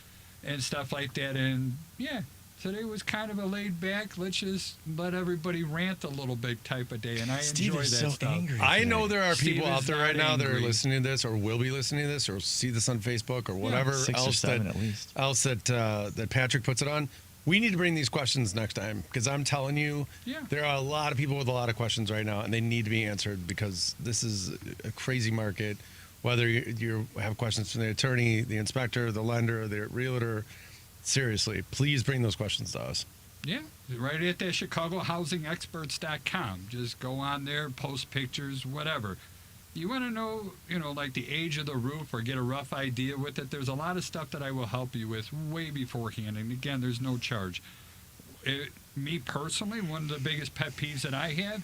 and stuff like that. And yeah, today was kind of a laid back, let's just let everybody rant a little bit type of day. And I Steve enjoy is that so stuff. angry. I know today. there are Steve people out is there not right now that are angry. listening to this, or will be listening to this, or see this on Facebook, or whatever 6 or else 7 that at least. that Patrick puts it on. We need to bring these questions next time, because I'm telling you, Yeah. there are a lot of people with a lot of questions right now, and they need to be answered, because this is a crazy market. Whether you have questions from the attorney, the inspector, the lender, the realtor, seriously, please bring those questions to us. Yeah, right at that ChicagoHousingExperts.com. Just go on there, post pictures, whatever. You want to know, like the age of the roof or get a rough idea with it, there's a lot of stuff that I will help you with way beforehand. And again, there's no charge. Me personally, one of the biggest pet peeves that I have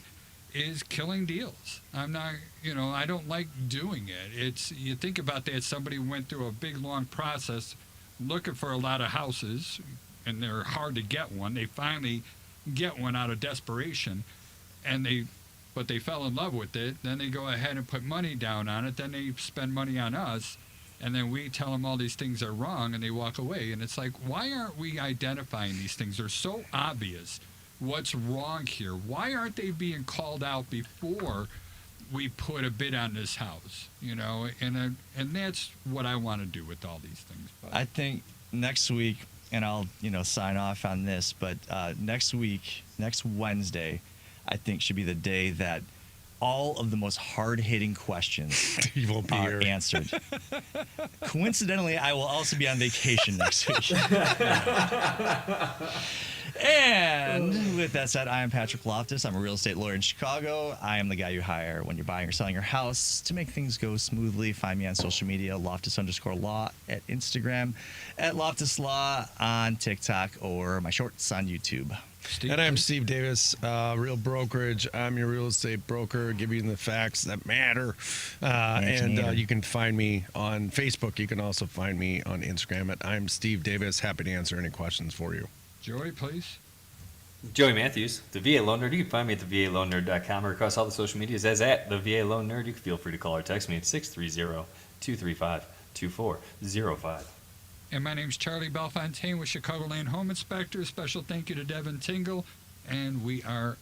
is killing deals. I'm not, I don't like doing it. You think about that, somebody went through a big, long process looking for a lot of houses, and they're hard to get one. They finally get one out of desperation, but they fell in love with it. Then they go ahead and put money down on it. Then they spend money on us, and then we tell them all these things are wrong, and they walk away. And it's like, why aren't we identifying these things? They're so obvious. What's wrong here? Why aren't they being called out before we put a bid on this house? And that's what I want to do with all these things. But I think next week, and I'll sign off on this, but next Wednesday, I think should be the day that all of the most hard-hitting questions You won't be are here. answered. Coincidentally, I will also be on vacation next week. And with that said, I am Patrick Loftus. I'm a real estate lawyer in Chicago. I am the guy you hire when you're buying or selling your house. To make things go smoothly, find me on social media, Loftus_law at Instagram, at Loftus Law on TikTok, or my shorts on YouTube. Steve, And I'm please. Steve Davis, Real Brokerage. I'm your real estate broker, giving you the facts that matter. You can find me on Facebook. You can also find me on Instagram at I'm Steve Davis. Happy to answer any questions for you. Joey, please. Joey Mathews, the VA Loan Nerd. You can find me at theVALoanNerd.com or across all the social medias as at the VA Loan Nerd. You can feel free to call or text me at 630-235-2405. And my name's Charlie Bellefontaine with Chicagoland Home Inspector. Special thank you to Devin Tingle. And we are